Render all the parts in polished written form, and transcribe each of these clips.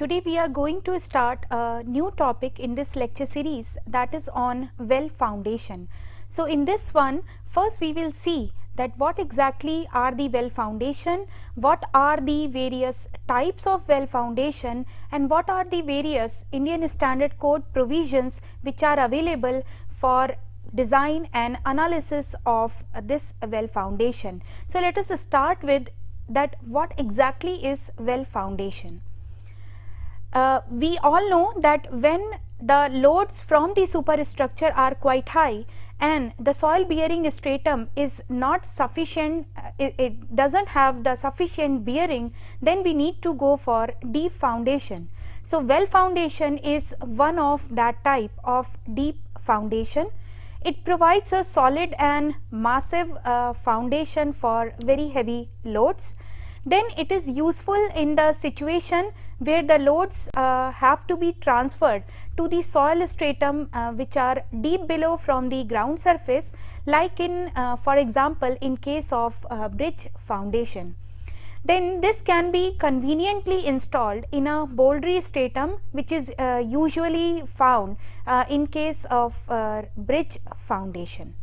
Today we are going to start a new topic in this lecture series, that is on well foundation. So in this one, first we will see that what exactly are the well foundation, what are the various types of well foundation, and what are the various Indian Standard Code provisions which are available for design and analysis of this well foundation. So let us start with that what exactly is well foundation. We all know that when the loads from the superstructure are quite high and the soil bearing stratum is not sufficient, it doesn't have the sufficient bearing, then we need to go for deep foundation. So well foundation is one of that type of deep foundation. It provides a solid and massive foundation for very heavy loads. Then it is useful in the situation where the loads have to be transferred to the soil stratum which are deep below from the ground surface, like in for example in case of bridge foundation. Then this can be conveniently installed in a bouldery stratum which is usually found in case of bridge foundation.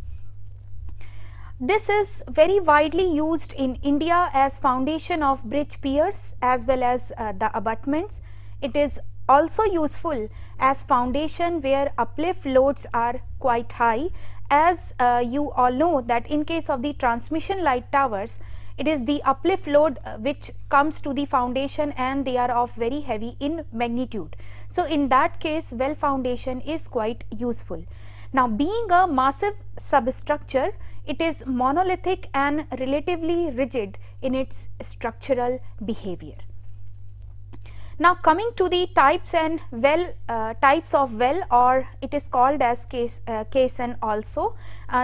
This is very widely used in India as foundation of bridge piers as well as the abutments. It is also useful as foundation where uplift loads are quite high, as you all know that in case of the transmission light towers, it is the uplift load which comes to the foundation and they are of very heavy in magnitude. So in that case, well foundation is quite useful. Now being a massive substructure, it is monolithic and relatively rigid in its structural behavior. Now coming to the types and types of well, or it is called as caisson also.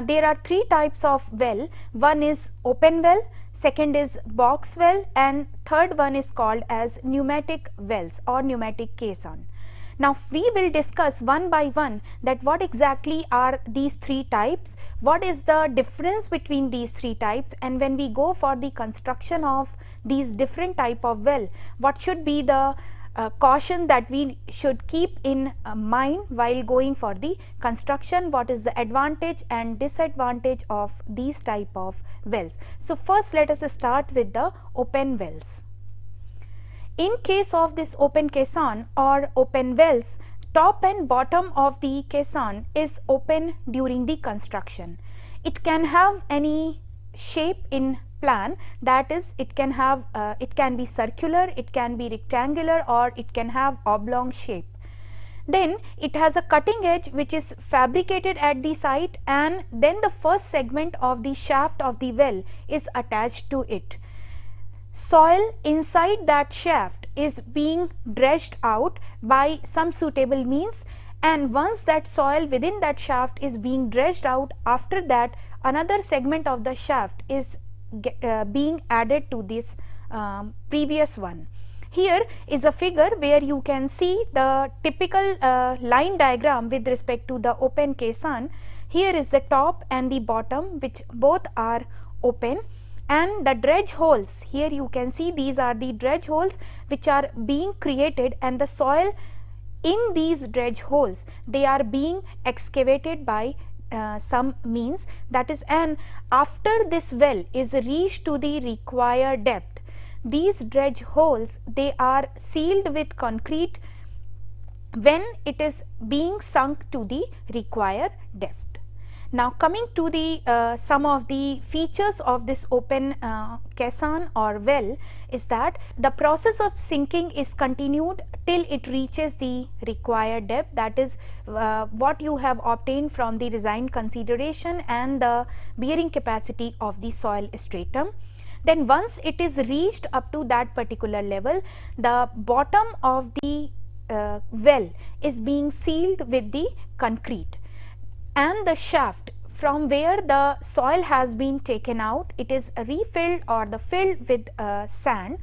There are three types of well. One is open well, second is box well, and third one is called as pneumatic wells or pneumatic caisson. Now we will discuss one by one that what exactly are these three types, what is the difference between these three types, and when we go for the construction of these different type of well, what should be the caution that we should keep in mind while going for the construction, what is the advantage and disadvantage of these type of wells. So first let us start with the open wells. In case of this open caisson or open wells, top and bottom of the caisson is open during the construction. It can have any shape in plan, that is it can have it can be circular, it can be rectangular, or it can have oblong shape. Then it has a cutting edge which is fabricated at the site, and then the first segment of the shaft of the well is attached to it. Soil inside that shaft is being dredged out by some suitable means, and once that soil within that shaft is being dredged out, after that another segment of the shaft is being added to this previous one. Here is a figure where you can see the typical line diagram with respect to the open caisson. Here is the top and the bottom, which both are open, and the dredge holes, here you can see these are the dredge holes which are being created, and the soil in these dredge holes, they are being excavated by some means, that is, and after this well is reached to the required depth, these dredge holes, they are sealed with concrete when it is being sunk to the required depth. Now coming to the some of the features of this open caisson or well is that the process of sinking is continued till it reaches the required depth, that is what you have obtained from the design consideration and the bearing capacity of the soil stratum. Then once it is reached up to that particular level, the bottom of the well is being sealed with the concrete, and the shaft from where the soil has been taken out, it is refilled or the filled with sand.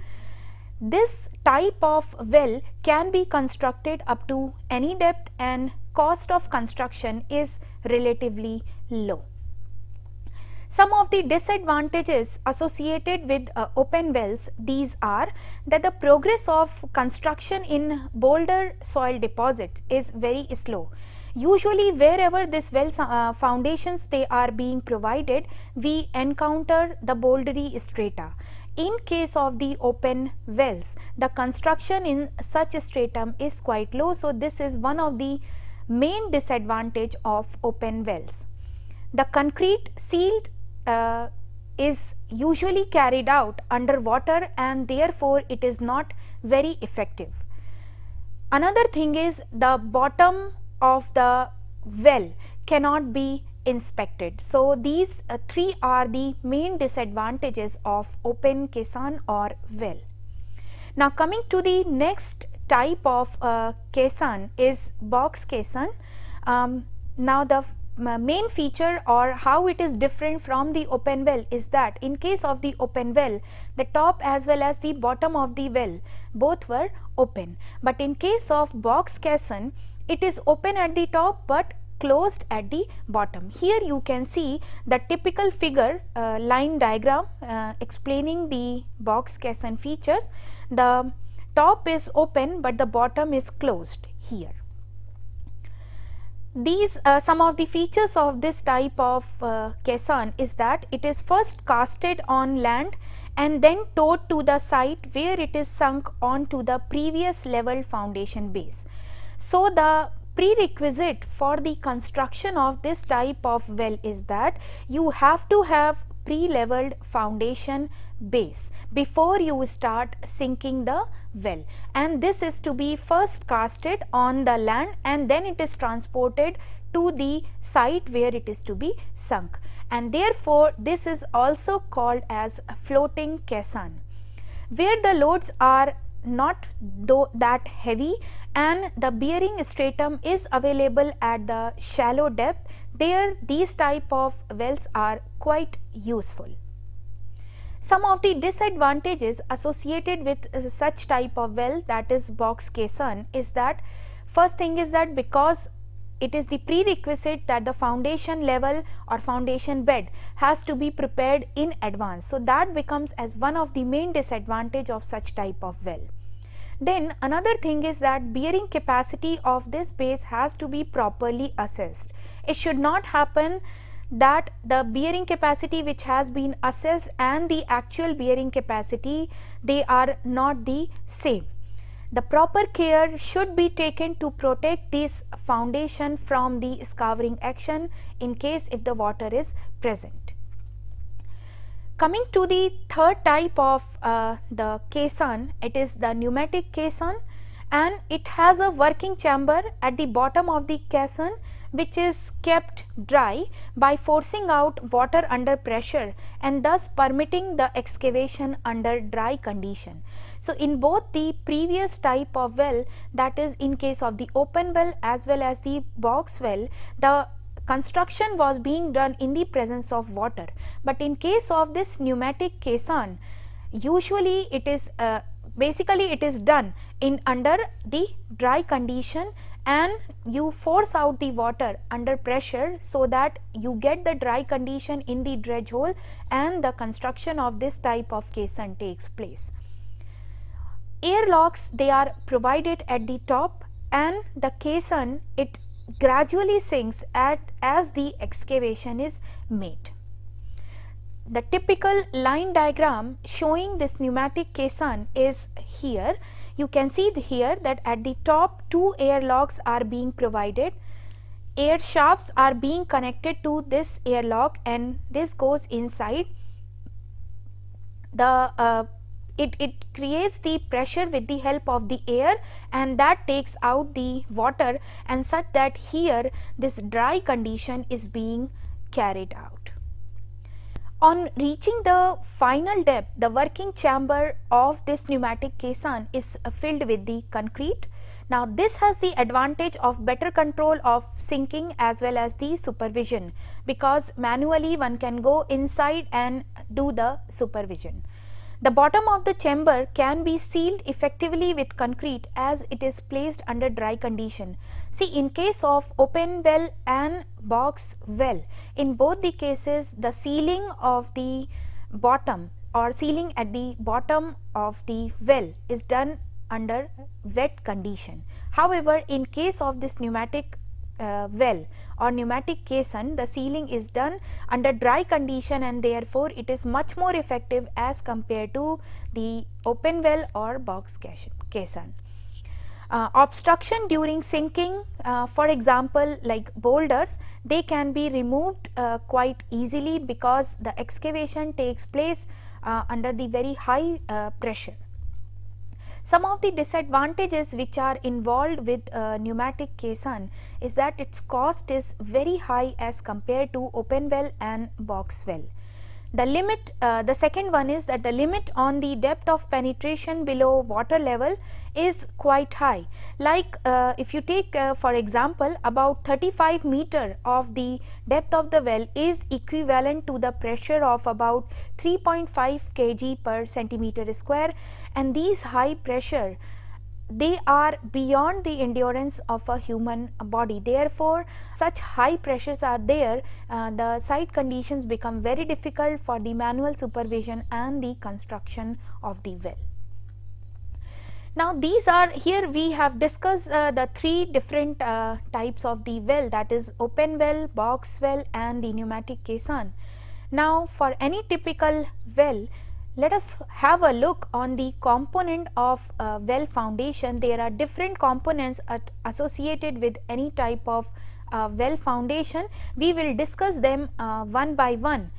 This type of well can be constructed up to any depth, and cost of construction is relatively low. Some of the disadvantages associated with open wells, these are that the progress of construction in boulder soil deposits is very slow. Usually wherever this well foundations they are being provided, we encounter the bouldery strata. In case of the open wells, the construction in such stratum is quite low, so this is one of the main disadvantage of open wells. The concrete sealed is usually carried out under water and therefore it is not very effective. Another thing is the bottom of the well cannot be inspected. So these three are the main disadvantages of open caisson or well. Now coming to the next type of caisson is box caisson. Now the main feature or how it is different from the open well is that in case of the open well, the top as well as the bottom of the well both were open, but in case of box caisson it is open at the top but closed at the bottom. Here you can see the typical figure line diagram explaining the box caisson features. The top is open but the bottom is closed here. These some of the features of this type of caisson is that it is first casted on land and then towed to the site where it is sunk onto the previous level foundation base. So the prerequisite for the construction of this type of well is that you have to have pre-leveled foundation base before you start sinking the well, and this is to be first casted on the land and then it is transported to the site where it is to be sunk, and therefore this is also called as floating caisson, where the loads are not that heavy and the bearing stratum is available at the shallow depth. There these type of wells are quite useful. Some of the disadvantages associated with such type of well, that is box caisson, is that first thing is that because it is the prerequisite that the foundation level or foundation bed has to be prepared in advance, so that becomes as one of the main disadvantage of such type of well. Then another thing is that bearing capacity of this base has to be properly assessed. It should not happen that the bearing capacity which has been assessed and the actual bearing capacity, they are not the same. The proper care should be taken to protect this foundation from the scouring action in case if the water is present. Coming to the third type of the caisson, it is the pneumatic caisson, and it has a working chamber at the bottom of the caisson which is kept dry by forcing out water under pressure and thus permitting the excavation under dry condition. So in both the previous type of well, that is in case of the open well as well as the box well, the construction was being done in the presence of water, but in case of this pneumatic caisson, usually it is basically it is done in under the dry condition and you force out the water under pressure so that you get the dry condition in the dredge hole and the construction of this type of caisson takes place. Airlocks, they are provided at the top and the caisson, it gradually sinks as the excavation is made. The typical line diagram showing this pneumatic caisson is here. You can see here that at the top two airlocks are being provided. Air shafts are being connected to this airlock and this goes inside. It creates the pressure with the help of the air and that takes out the water, and such that here this dry condition is being carried out. On reaching the final depth, the working chamber of this pneumatic caisson is filled with the concrete. Now this has the advantage of better control of sinking as well as the supervision, because manually one can go inside and do the supervision. The bottom of the chamber can be sealed effectively with concrete as it is placed under dry condition. See, in case of open well and box well, in both the cases the sealing of the bottom or sealing at the bottom of the well is done under wet condition. However, in case of this pneumatic well or pneumatic caisson, the sealing is done under dry condition, and therefore it is much more effective as compared to the open well or box caisson. Obstruction during sinking, for example like boulders, they can be removed quite easily because the excavation takes place under the very high pressure. Some of the disadvantages which are involved with pneumatic caisson is that its cost is very high as compared to open well and box well. The limit, the second one is that the limit on the depth of penetration below water level is quite high. Like if you take for example about 35 meter of the depth of the well is equivalent to the pressure of about 3.5 kg per centimeter square, and these high pressure, they are beyond the endurance of a human body. Therefore, such high pressures are there, the site conditions become very difficult for the manual supervision and the construction of the well. Now, these are, here we have discussed the three different types of the well, that is open well, box well and the pneumatic caisson. Now, for any typical well, let us have a look on the component of well foundation. There are different components associated with any type of well foundation. We will discuss them one by one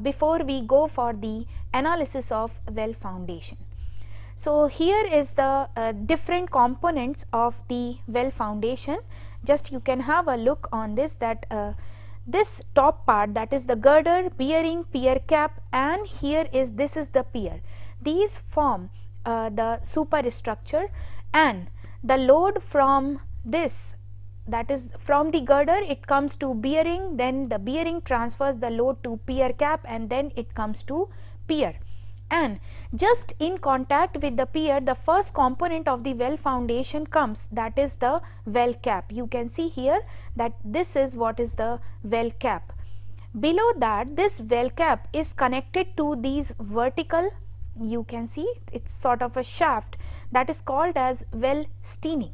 before we go for the analysis of well foundation. So, here is the different components of the well foundation. Just you can have a look on this, that this top part, that is the girder, bearing, pier cap, and here is, this is the pier. These form the superstructure, and the load from this, that is from the girder, it comes to bearing, then the bearing transfers the load to pier cap, and then it comes to pier. And just in contact with the pier, the first component of the well foundation comes, that is the well cap. You can see here that this is what is the well cap. Below that, this well cap is connected to these vertical, you can see it's sort of a shaft, that is called as well steening.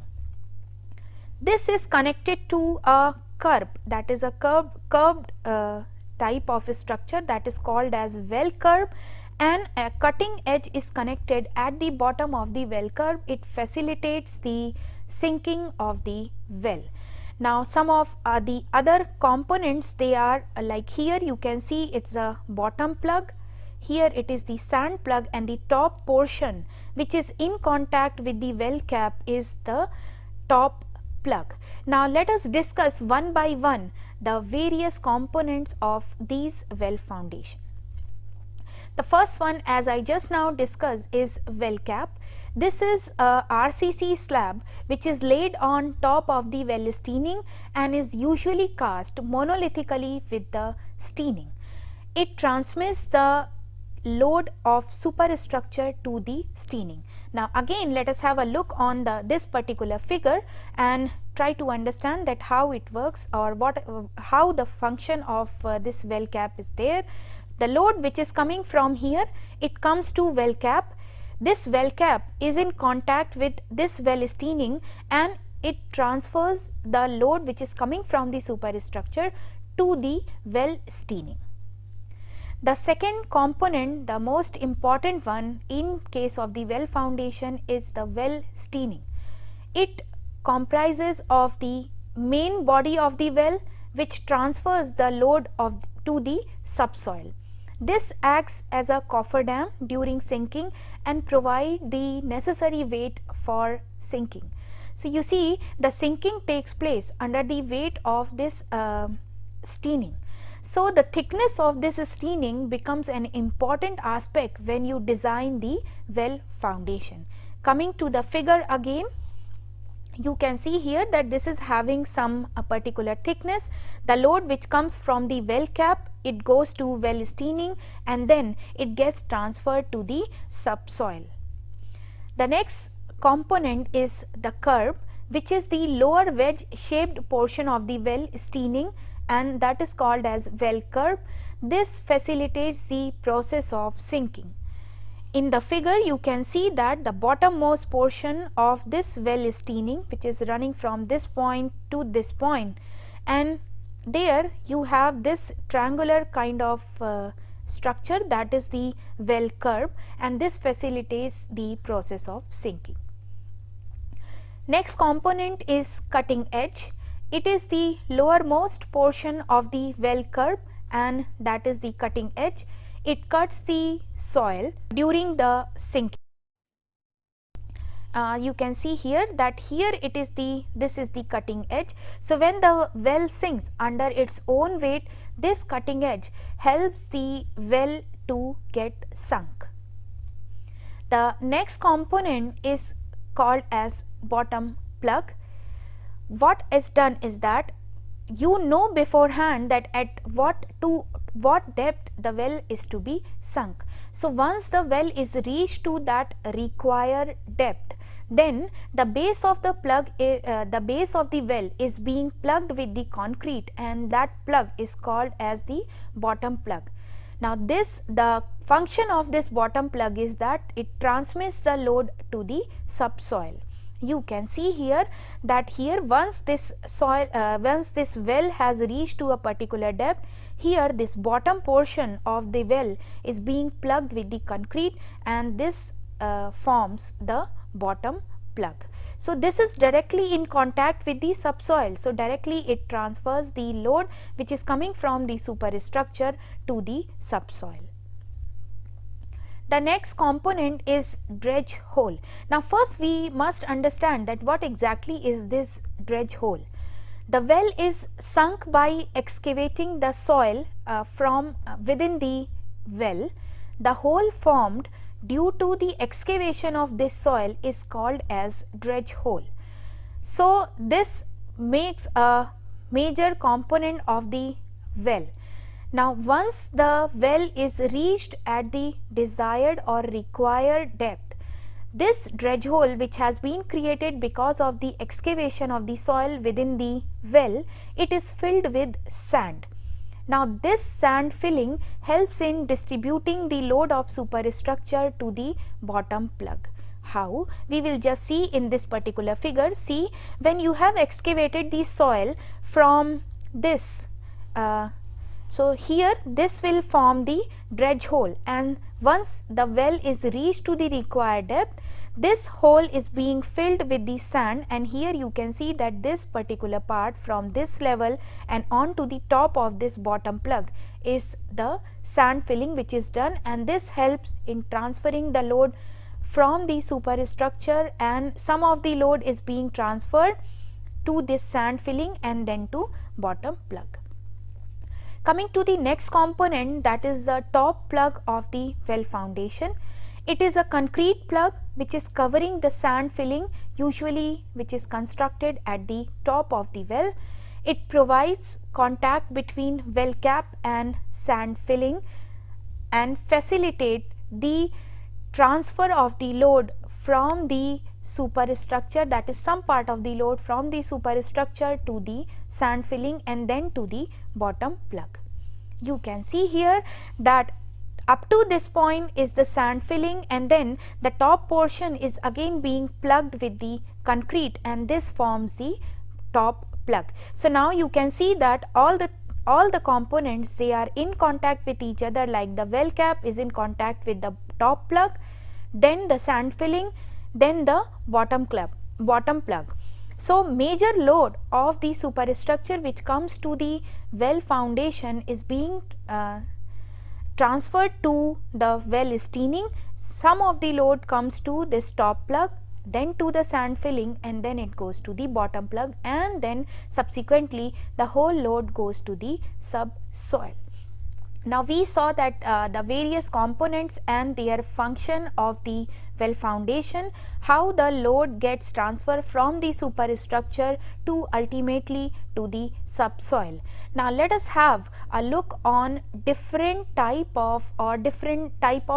This is connected to a curb, that is a curved type of a structure, that is called as well curb, and a cutting edge is connected at the bottom of the well curb. It facilitates the sinking of the well. Now, some of the other components, they are like here you can see it's a bottom plug, here it is the sand plug, and the top portion which is in contact with the well cap is the top plug. Now, let us discuss one by one the various components of these well foundation. The first one, as I just now discussed, is well cap. This is a RCC slab which is laid on top of the well steening and is usually cast monolithically with the steening. It transmits the load of superstructure to the steening. Now, again let us have a look on this particular figure and try to understand that how it works, or how the function of this well cap is there. The load which is coming from here, it comes to well cap. This well cap is in contact with this well steening and it transfers the load which is coming from the superstructure to the well steening. The second component, the most important one in case of the well foundation, is the well steening. It comprises of the main body of the well which transfers the load to the subsoil. This acts as a cofferdam during sinking and provide the necessary weight for sinking. So, you see the sinking takes place under the weight of this steening. So, the thickness of this steening becomes an important aspect when you design the well foundation. Coming to the figure again, You can see here that this is having some particular thickness. The load which comes from the well cap, it goes to well steening and then it gets transferred to the subsoil. The next component is the curb, which is the lower wedge shaped portion of the well steening, and that is called as well curb. This facilitates the process of sinking. In the figure you can see that the bottommost portion of this well steening, which is running from this point to this point, and there you have this triangular kind of structure, that is the well curb, and this facilitates the process of sinking. Next component is cutting edge. It is the lowermost portion of the well curb, and that is the cutting edge. It cuts the soil during the sinking. You can see here that here it is this is the cutting edge. So when the well sinks under its own weight, this cutting edge helps the well to get sunk. The next component is called as bottom plug. What is done is that you know beforehand that at what depth the well is to be sunk. So once the well is reached to that required depth, then the base of the well is being plugged with the concrete, and that plug is called as the bottom plug. Now the function of this bottom plug is that it transmits the load to the subsoil. You can see here that here once this well has reached to a particular depth, here this bottom portion of the well is being plugged with the concrete, and this forms the bottom plug. So this is directly in contact with the subsoil, so directly it transfers the load which is coming from the superstructure to the subsoil. The next component is dredge hole. Now first we must understand that what exactly is this dredge hole. The well is sunk by excavating the soil from within the well. The hole formed due to the excavation of this soil is called as dredge hole. So this makes a major component of the well. Now once the well is reached at the desired or required depth, this dredge hole, which has been created because of the excavation of the soil within the well, it is filled with sand. Now this sand filling helps in distributing the load of superstructure to the bottom plug. How? We will just see in this particular figure. See, when you have excavated the soil from this, so here this will form the dredge hole, and once the well is reached to the required depth, this hole is being filled with the sand, and here you can see that this particular part from this level and on to the top of this bottom plug is the sand filling which is done, and this helps in transferring the load from the superstructure, and some of the load is being transferred to this sand filling and then to bottom plug. Coming to the next component, that is the top plug of the well foundation. It is a concrete plug which is covering the sand filling, usually which is constructed at the top of the well. It provides contact between well cap and sand filling and facilitate the transfer of the load from the superstructure, that is some part of the load from the superstructure to the sand filling and then to the bottom plug. You can see here that up to this point is the sand filling, and then the top portion is again being plugged with the concrete, and this forms the top plug. So now you can see that all the components, they are in contact with each other, like the well cap is in contact with the top plug, then the sand filling, then the bottom plug. So major load of the superstructure which comes to the well foundation is being transferred to the well steening. Some of the load comes to this top plug, then to the sand filling, and then it goes to the bottom plug, and then subsequently the whole load goes to the subsoil. Now we saw that the various components and their function of the well foundation, how the load gets transferred from the superstructure to ultimately to the subsoil. Now let us have a look on different type of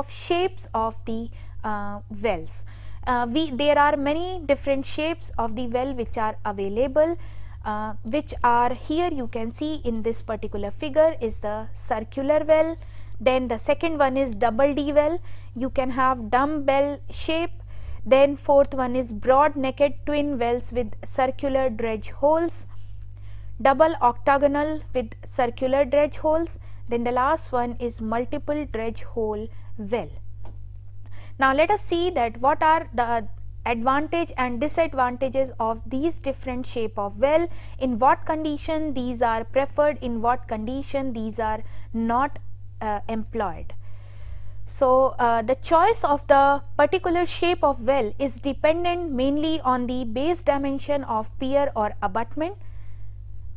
shapes of the wells. There are many different shapes of the well which are available, which are here. You can see in this particular figure is the circular well, then the second one is double D well, you can have dumbbell shape, then fourth one is broad necked twin wells with circular dredge holes, double octagonal with circular dredge holes, then the last one is multiple dredge hole well. Now let us see that what are the advantage and disadvantages of these different shape of well, in what condition these are preferred, in what condition these are not employed. So the choice of the particular shape of well is dependent mainly on the base dimension of pier or abutment.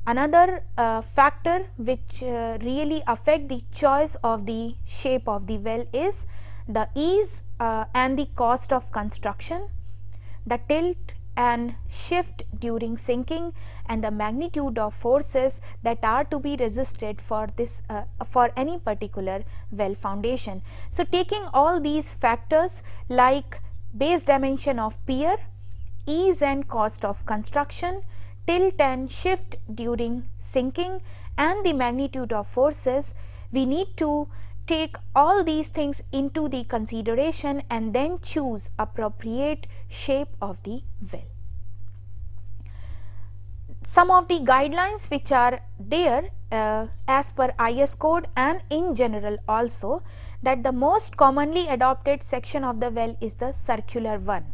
Another factor which really affect the choice of the shape of the well is the ease and the cost of construction, the tilt and shift during sinking, and the magnitude of forces that are to be resisted for this for any particular well foundation. So taking all these factors like base dimension of pier, ease and cost of construction, tilt and shift during sinking, and the magnitude of forces, we need to take all these things into the consideration and then choose appropriate shape of the well. Some of the guidelines which are there as per IS code and in general also, that the most commonly adopted section of the well is the circular one.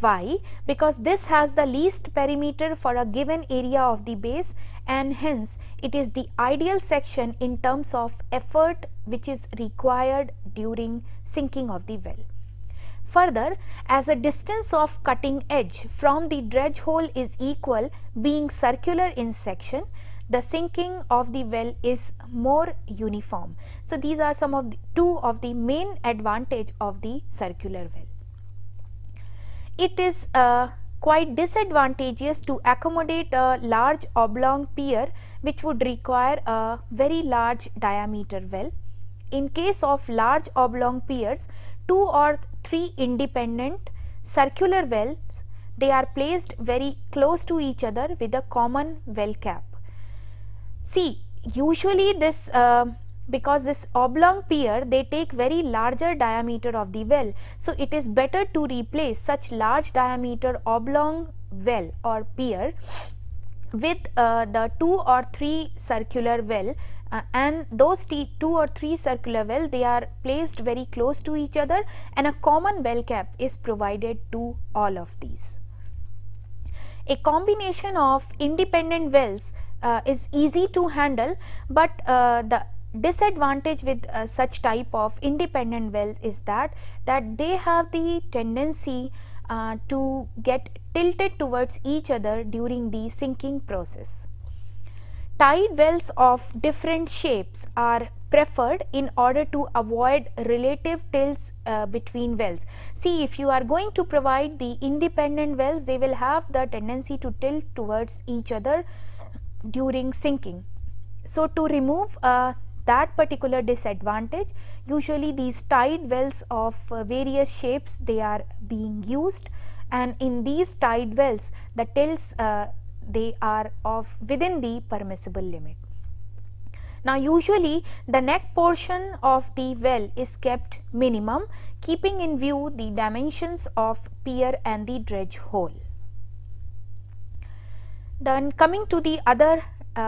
Why? Because this has the least perimeter for a given area of the base, and hence it is the ideal section in terms of effort which is required during sinking of the well. Further, as a distance of cutting edge from the dredge hole is equal, being circular in section, the sinking of the well is more uniform. So these are some of the two of the main advantage of the circular well. It is quite disadvantageous to accommodate a large oblong pier which would require a very large diameter well. In case of large oblong piers, 2 or 3 independent circular wells, they are placed very close to each other with a common well cap. See, usually this because this oblong pier, they take very larger diameter of the well, so it is better to replace such large diameter oblong well or pier with the 2 or 3 circular well, and those 2 or 3 circular well, they are placed very close to each other, and a common well cap is provided to all of these. A combination of independent wells is easy to handle, but the disadvantage with such type of independent well is that they have the tendency to get tilted towards each other during the sinking process. Tied wells of different shapes are preferred in order to avoid relative tilts between wells. See, if you are going to provide the independent wells, they will have the tendency to tilt towards each other during sinking. So to remove that particular disadvantage, usually these tied wells of various shapes, they are being used, and in these tied wells the tilts they are of within the permissible limit. Now usually the neck portion of the well is kept minimum, keeping in view the dimensions of pier and the dredge hole. Then coming to the other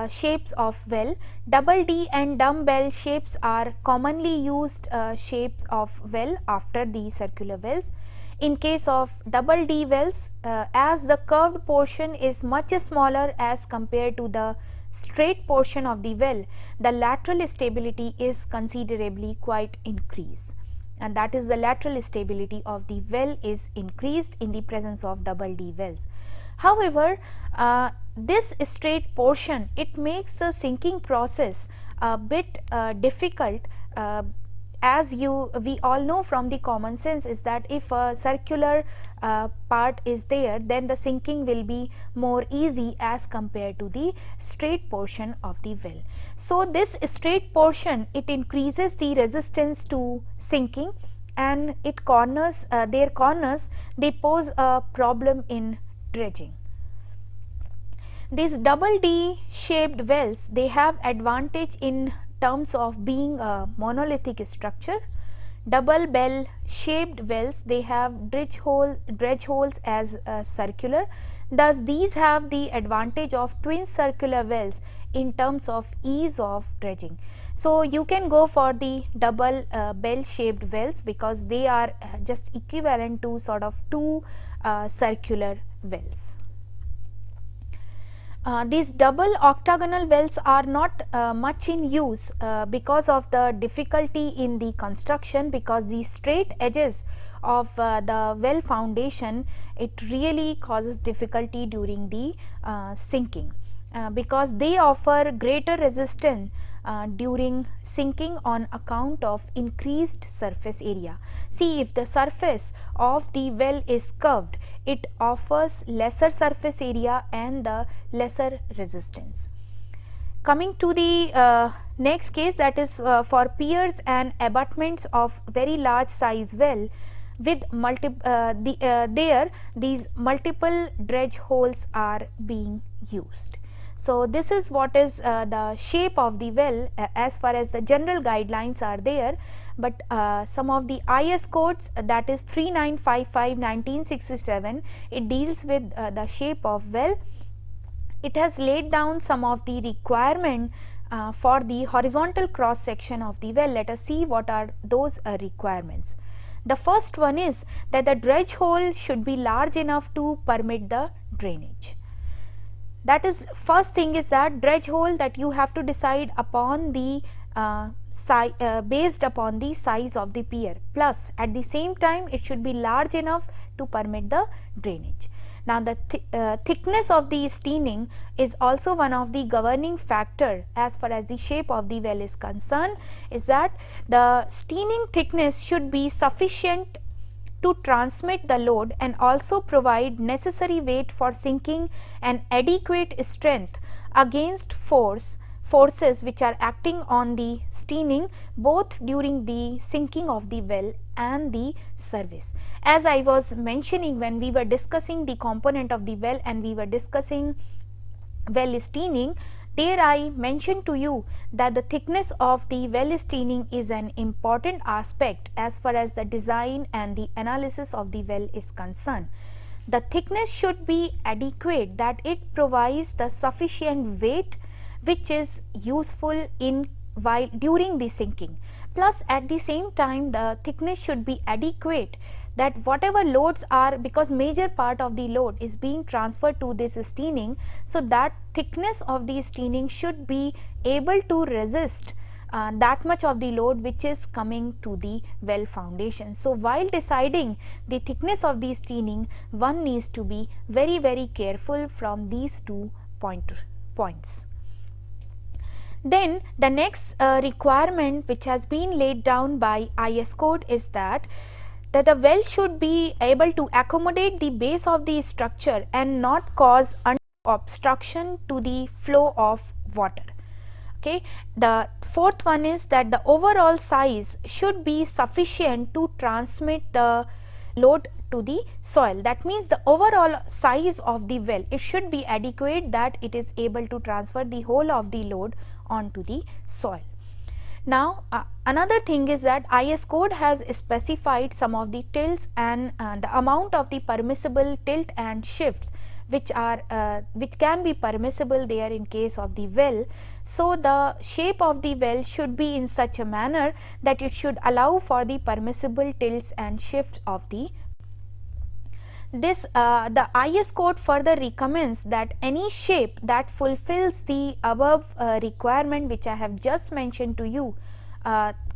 shapes of well, double D and dumbbell shapes are commonly used shapes of well after the circular wells. In case of double D wells, as the curved portion is much smaller as compared to the straight portion of the well, the lateral stability is considerably quite increased, and that is the lateral stability of the well is increased in the presence of double D wells. However, this straight portion, it makes the sinking process a bit difficult, as we all know from the common sense, is that if a circular part is there, then the sinking will be more easy as compared to the straight portion of the well. So this straight portion, it increases the resistance to sinking, and it corners their corners, they pose a problem in dredging. These double D shaped wells, they have advantage in terms of being a monolithic structure. Double bell shaped wells, they have dredge holes as circular. Thus these have the advantage of twin circular wells in terms of ease of dredging. So you can go for the double bell shaped wells because they are just equivalent to sort of two circular wells. These double octagonal wells are not much in use because of the difficulty in the construction, because the straight edges of the well foundation, it really causes difficulty during the sinking, because they offer greater resistance during sinking on account of increased surface area. See, if the surface of the well is curved, it offers lesser surface area and the lesser resistance. Coming to the next case, that is for piers and abutments of very large size well with these multiple dredge holes are being used. So this is what is the shape of the well as far as the general guidelines are there, but some of the IS codes, that is 3955/1967, it deals with the shape of well. It has laid down some of the requirement for the horizontal cross section of the well. Let us see what are those requirements. The first one is that the dredge hole should be large enough to permit the drainage. That is, first thing is that dredge hole, that you have to decide upon the based upon the size of the pier, plus at the same time it should be large enough to permit the drainage. Now the thickness of the steining is also one of the governing factor as far as the shape of the well is concerned, is that the steining thickness should be sufficient to transmit the load and also provide necessary weight for sinking and adequate strength against forces which are acting on the steining both during the sinking of the well and the service. As I was mentioning when we were discussing the component of the well and we were discussing well steining, there I mentioned to you that the thickness of the well steining is an important aspect as far as the design and the analysis of the well is concerned. The thickness should be adequate, that it provides the sufficient weight which is useful in while during the sinking, plus at the same time the thickness should be adequate, that whatever loads are, because major part of the load is being transferred to this steining, so that thickness of the steining should be able to resist that much of the load which is coming to the well foundation. So while deciding the thickness of the steining, one needs to be very careful from these two points. Then the next requirement which has been laid down by IS code is that the well should be able to accommodate the base of the structure and not cause obstruction to the flow of water. Okay. The fourth one is that the overall size should be sufficient to transmit the load to the soil. That means the overall size of the well, it should be adequate, that it is able to transfer the whole of the load onto the soil. Now another thing is that IS code has specified some of the tilts and the amount of the permissible tilt and shifts which can be permissible there in case of the well. So the shape of the well should be in such a manner that it should allow for the permissible tilts and shifts of the the IS code further recommends that any shape that fulfills the above requirement which I have just mentioned to you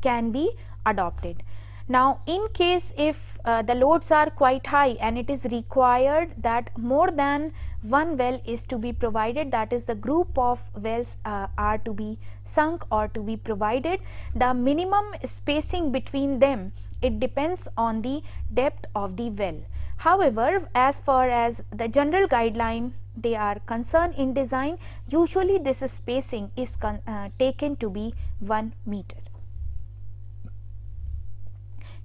can be adopted. Now in case if the loads are quite high and it is required that more than one well is to be provided, that is the group of wells are to be sunk or to be provided, the minimum spacing between them, it depends on the depth of the well. However, as far as the general guideline they are concerned in design, usually this spacing is taken to be 1 meter.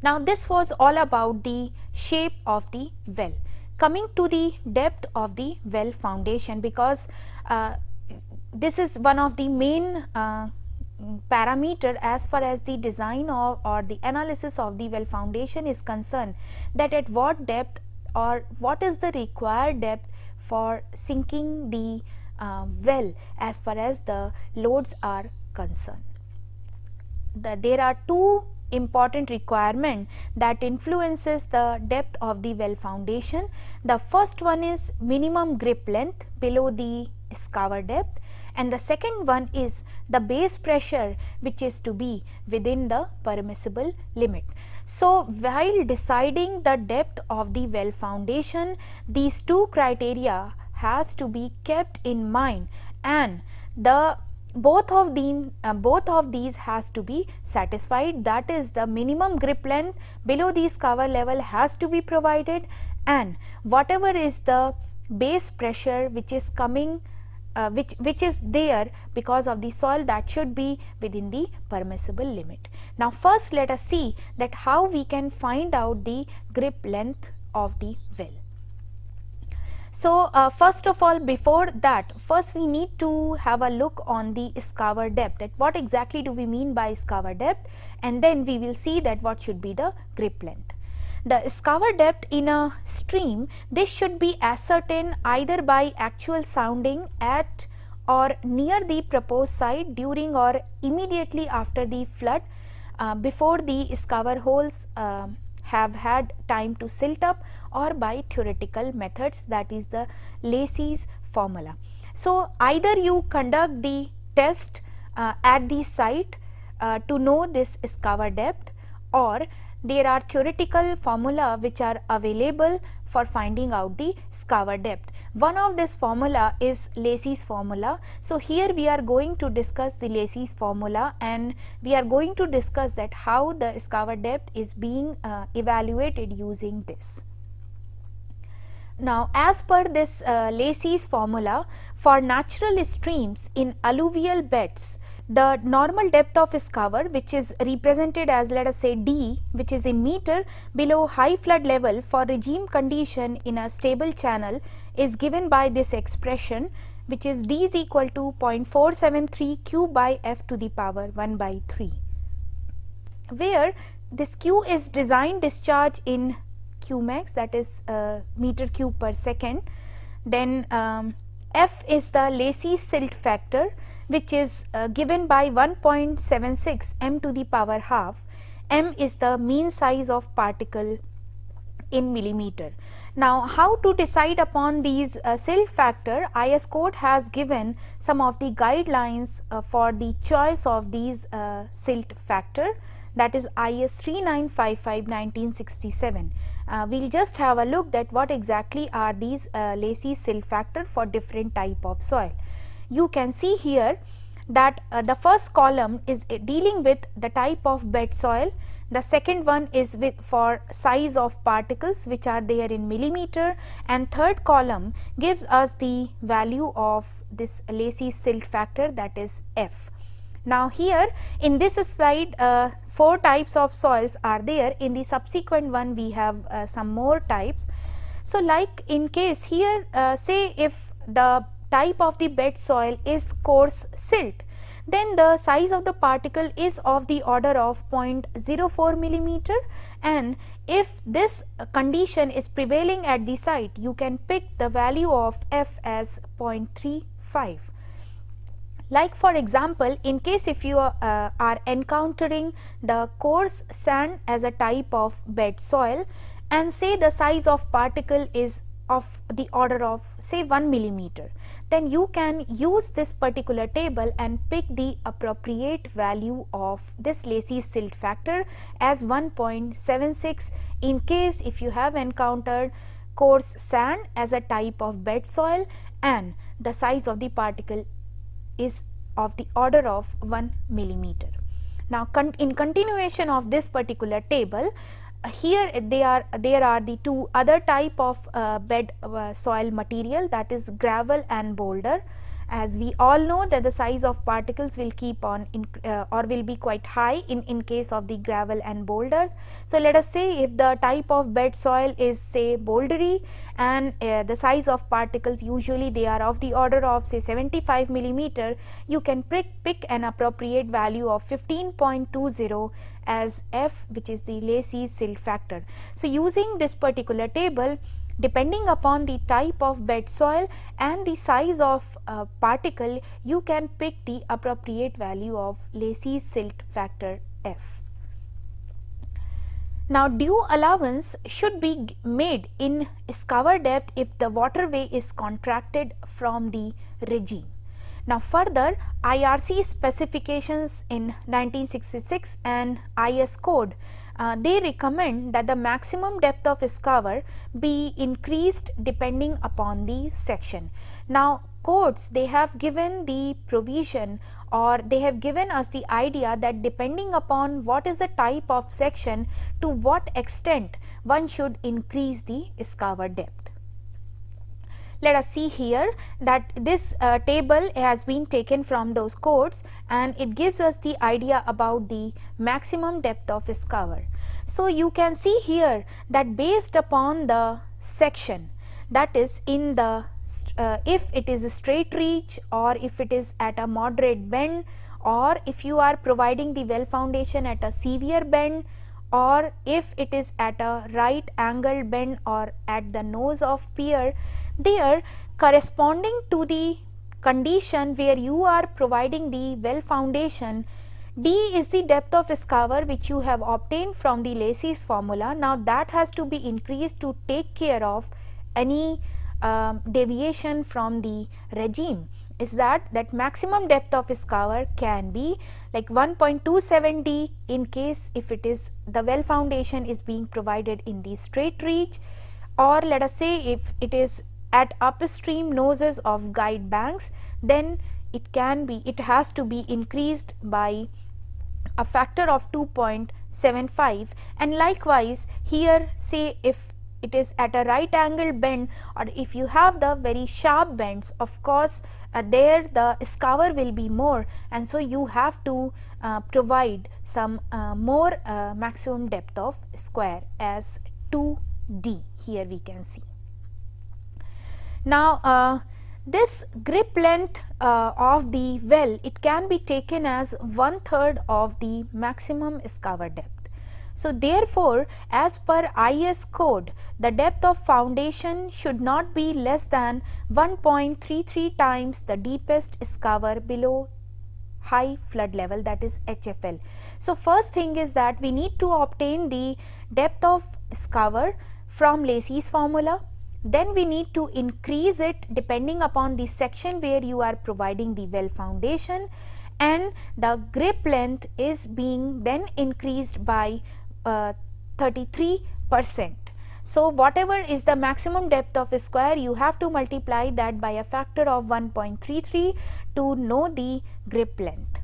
Now this was all about the shape of the well. Coming to the depth of the well foundation, because this is one of the main parameter as far as the design or the analysis of the well foundation is concerned, that at what depth or what is the required depth for sinking the well as far as the loads are concerned. There are two important requirement that influences the depth of the well foundation. The first one is minimum grip length below the scour depth, and the second one is the base pressure which is to be within the permissible limit. So while deciding the depth of the well foundation, these two criteria has to be kept in mind, and both of these has to be satisfied. That is, the minimum grip length below the scour level has to be provided, and whatever is the base pressure which is coming which is there because of the soil, that should be within the permissible limit. Now first let us see that how we can find out the grip length of the well. So first of all, before that, first we need to have a look on the scour depth, that what exactly do we mean by scour depth, and then we will see that what should be the grip length. The scour depth in a stream, this should be ascertained either by actual sounding at or near the proposed site during or immediately after the flood, before the scour holes have had time to silt up, or by theoretical methods, that is the Lacey's formula. So either you conduct the test at the site to know this scour depth, or there are theoretical formula which are available for finding out the scour depth. One of this formula is Lacey's formula. So here we are going to discuss the Lacey's formula, and we are going to discuss that how the scour depth is being evaluated using this. Now as per this Lacey's formula, for natural streams in alluvial beds, the normal depth of scour, which is represented as, let us say, D, which is in meter below high flood level for regime condition in a stable channel, is given by this expression, which is D is equal to 0.473 Q by F to the power 1 by 3, where this Q is design discharge in Q max, that is meter cube per second. Then F is the Lacey silt factor, which is given by 1.76 m to the power half. M is the mean size of particle in millimeter. Now how to decide upon these silt factor? IS code has given some of the guidelines for the choice of these silt factor, that is IS 3955/1967. We'll just have a look at what exactly are these Lacey silt factor for different type of soil. You can see here that the first column is dealing with the type of bed soil, the second one is with for size of particles which are there in millimeter, and third column gives us the value of this Lacey silt factor, that is F. Now here in this slide 4 types of soils are there. In the subsequent one we have some more types. So like in case here say if the type of the bed soil is coarse silt, then the size of the particle is of the order of 0.04 millimeter, and if this condition is prevailing at the site, you can pick the value of F as 0.35. Like for example, in case if you are encountering the coarse sand as a type of bed soil, and say the size of particle is of the order of say 1 millimeter, then you can use this particular table and pick the appropriate value of this Lacey's silt factor as 1.76 in case if you have encountered coarse sand as a type of bed soil and the size of the particle is of the order of 1 millimeter. Now in continuation of this particular table, here there are the two other type of bed soil material, that is gravel and boulder. As we all know that the size of particles will keep on or will be quite high in case of the gravel and boulders. So let us say if the type of bed soil is say bouldery and the size of particles usually they are of the order of say 75 millimeter, you can pick an appropriate value of 15.20 as F, which is the Lacey's silt factor. So using this particular table, depending upon the type of bed soil and the size of particle, you can pick the appropriate value of Lacey's silt factor F. Now due allowance should be made in scour depth if the waterway is contracted from the regime. Now further, IRC specifications in 1966 and IS code, they recommend that the maximum depth of scour be increased depending upon the section. Now codes, they have given the provision or they have given us the idea that depending upon what is the type of section, to what extent one should increase the scour depth. Let us see here that this table has been taken from those codes and it gives us the idea about the maximum depth of scour. So you can see here that based upon the section, that is in the if it is a straight reach or if it is at a moderate bend, or if you are providing the well foundation at a severe bend, or if it is at a right angle bend or at the nose of pier, there corresponding to the condition where you are providing the well foundation, D is the depth of scour which you have obtained from the Lacey's formula. Now that has to be increased to take care of any deviation from the regime. Is that maximum depth of scour can be like 1.27 D in case if it is the well foundation is being provided in the straight reach, or let us say if it is at upstream noses of guide banks, then it has to be increased by a factor of 2.75, and likewise here say if it is at a right angle bend or if you have the very sharp bends, of course there the scour will be more, and so you have to provide some more maximum depth of square as 2D here we can see. Now this grip length of the well, it can be taken as 1/3 of the maximum scour depth. So therefore, as per IS code, the depth of foundation should not be less than 1.33 times the deepest scour below high flood level, that is HFL. So first thing is that we need to obtain the depth of scour from Lacey's formula. Then we need to increase it depending upon the section where you are providing the well foundation, and the grip length is being then increased by 33%. So whatever is the maximum depth of a square, you have to multiply that by a factor of 1.33 to know the grip length.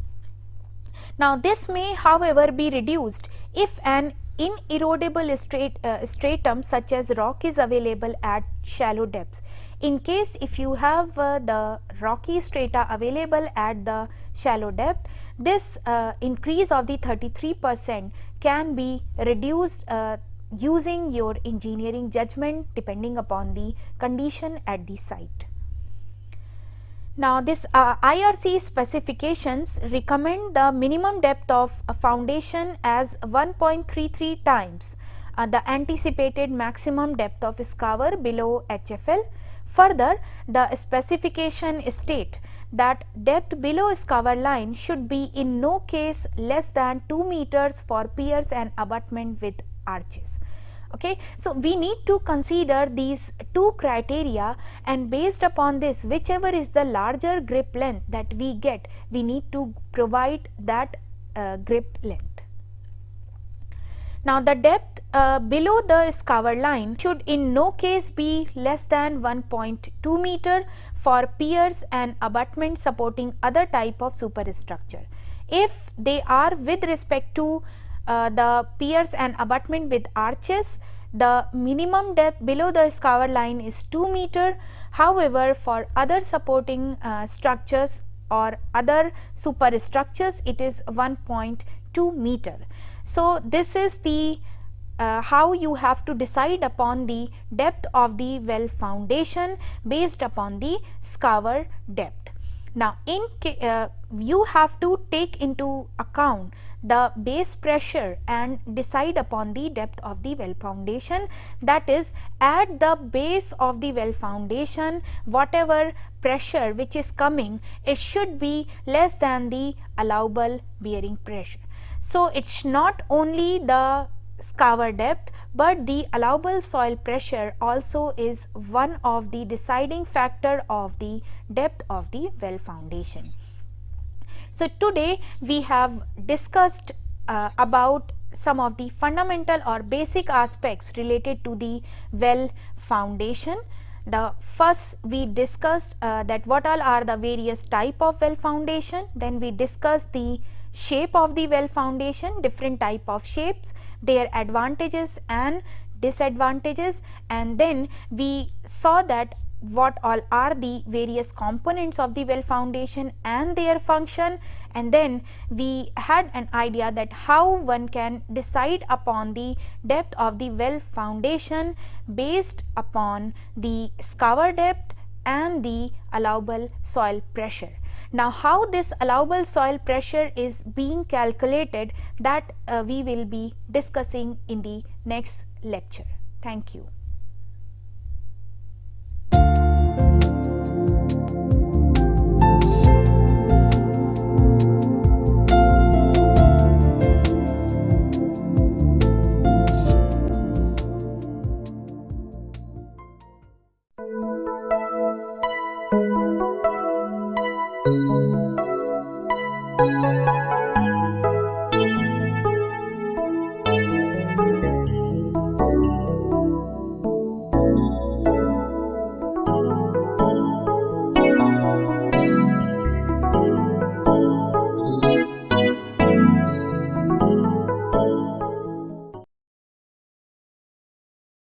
Now this may however be reduced if an inerodable stratum such as rock is available at shallow depths. In case if you have the rocky strata available at the shallow depth, this increase of the 33% can be reduced using your engineering judgment depending upon the condition at the site. Now this IRC specifications recommend the minimum depth of a foundation as 1.33 times the anticipated maximum depth of scour below HFL. Further, the specification state that depth below scour line should be in no case less than 2 meters for piers and abutment with arches. Okay, so we need to consider these two criteria, and based upon this, whichever is the larger grip length that we get, we need to provide that grip length. Now the depth below the scour line should in no case be less than 1.2 meter for piers and abutments supporting other type of superstructure. If they are with respect to the piers and abutment with arches, the minimum depth below the scour line is 2 meter. However, for other supporting structures or other superstructures, it is 1.2 meter. So this is the how you have to decide upon the depth of the well foundation based upon the scour depth. Now you have to take into account the base pressure and decide upon the depth of the well foundation. That is, at the base of the well foundation, whatever pressure which is coming, it should be less than the allowable bearing pressure. So it's not only the scour depth, but the allowable soil pressure also is one of the deciding factor of the depth of the well foundation. So today we have discussed about some of the fundamental or basic aspects related to the well foundation. The first we discussed that what all are the various type of well foundation. Then we discussed the shape of the well foundation, different type of shapes, their advantages and disadvantages, and then we saw that what all are the various components of the well foundation and their function, and then we had an idea that how one can decide upon the depth of the well foundation based upon the scour depth and the allowable soil pressure. Now how this allowable soil pressure is being calculated, that we will be discussing in the next lecture. Thank you. Thank you.